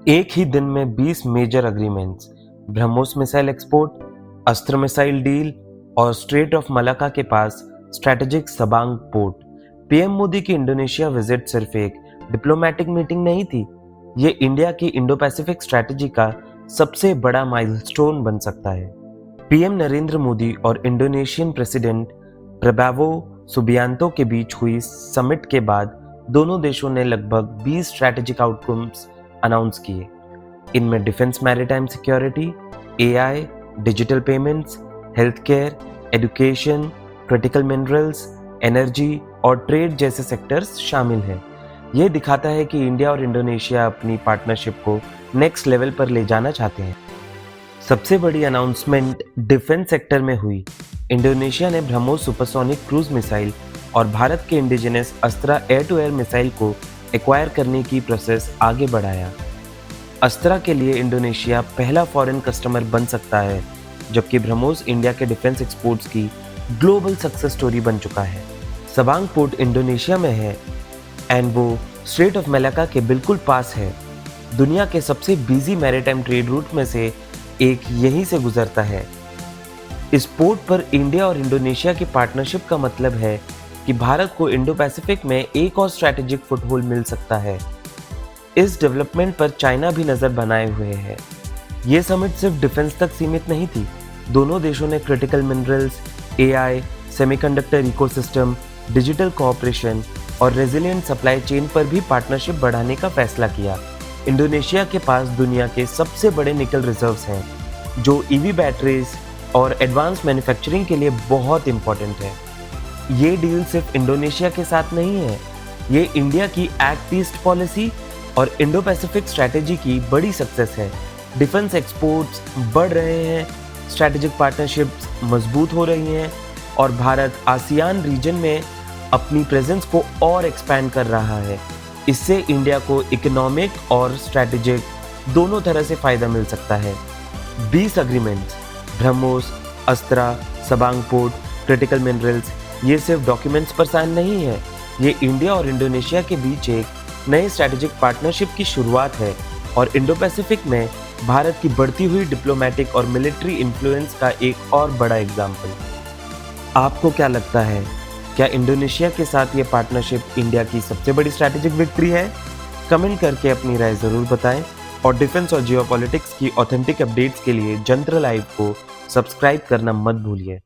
एक ही दिन में 20 major agreements, BrahMos missile export, Astra missile deal और स्ट्रेट ऑफ मलाका के पास strategic Sabang port. PM Modi की इंडोनेशिया विजिट सिर्फ एक डिप्लोमेटिक मीटिंग नहीं थी, ये इंडिया की इंडो पैसिफिक स्ट्रेटेजी का सबसे बड़ा माइलस्टोन बन सकता है। पीएम नरेंद्र मोदी और इंडोनेशियन प्रेसिडेंट प्रबोवो सुबियांतो के बीच हुई समिट के बाद दोनों देशों ने लगभग 20 स्ट्रेटेजिक आउटकम्स अनाउंस किए। इनमें defence, maritime security, AI, digital payments, health care, education, critical minerals, energy और ट्रेड जैसे सेक्टर्स शामिल हैं। यह दिखाता है कि इंडिया और इंडोनेशिया अपनी पार्टनरशिप को नेक्स्ट लेवल पर ले जाना चाहते हैं। सबसे बड़ी अनाउंसमेंट डिफेंस सेक्टर में हुई। इंडोनेशिया ने ब्रह्मोस सुपरसोनिक क्रूज मिसाइल और भारत के indigenous Astra air to air missile को एक्वायर करने की प्रोसेस आगे बढ़ाया। अस्त्रा के लिए इंडोनेशिया पहला फॉरेन कस्टमर बन सकता है, जबकि ब्रह्मोस इंडिया के डिफेंस एक्सपोर्ट्स की ग्लोबल सक्सेस स्टोरी बन चुका है। सबांग पोर्ट इंडोनेशिया में है एंड वो स्ट्रेट ऑफ मलाका के बिल्कुल पास है। दुनिया के सबसे बिजी मैरीटाइम ट्रेड रूट में से एक यहीं से गुजरता है। इस पोर्ट पर इंडिया और इंडोनेशिया की पार्टनरशिप का मतलब है कि भारत को इंडो पैसिफिक में एक और स्ट्रैटेजिक फुटहोल्ड मिल सकता है। इस डेवलपमेंट पर चाइना भी नजर बनाए हुए है। ये समिट सिर्फ डिफेंस तक सीमित नहीं थी। दोनों देशों ने critical minerals, AI, semiconductor ecosystem, digital cooperation और रेजिलिएंट सप्लाई चेन पर भी पार्टनरशिप बढ़ाने का फैसला किया। इंडोनेशिया के पास दुनिया के सबसे बड़े निकल रिजर्व्स हैं, जो ईवी बैटरीज और एडवांस मैन्युफैक्चरिंग के लिए बहुत इंपॉर्टेंट है। ये डील सिर्फ इंडोनेशिया के साथ नहीं है, ये इंडिया की एक्ट ईस्ट पॉलिसी और इंडो पैसिफिक स्ट्रैटेजी की बड़ी सक्सेस है। डिफेंस एक्सपोर्ट्स बढ़ रहे हैं, स्ट्रैटेजिक पार्टनरशिप्स मजबूत हो रही हैं और भारत आसियान रीजन में अपनी प्रेजेंस को और एक्सपैंड कर रहा है। इससे इंडिया को इकोनॉमिक और स्ट्रैटेजिक दोनों तरह से फायदा मिल सकता है। 20 agreements, BrahMos, अस्त्रा, Sabang port, critical minerals, ये सिर्फ डॉक्यूमेंट्स पर साइन नहीं है, ये इंडिया और इंडोनेशिया के बीच एक नए स्ट्रैटेजिक पार्टनरशिप की शुरुआत है और इंडो पैसिफिक में भारत की बढ़ती हुई डिप्लोमेटिक और मिलिट्री इन्फ्लुएंस का एक और बड़ा एग्जाम्पल। आपको क्या लगता है, क्या इंडोनेशिया के साथ ये पार्टनरशिप इंडिया की सबसे बड़ी स्ट्रैटेजिक विक्ट्री है? कमेंट करके अपनी राय ज़रूर बताएं और डिफेंस और जियोपॉलिटिक्स की ऑथेंटिक अपडेट्स के लिए जंत्र लाइव को सब्सक्राइब करना मत भूलिए।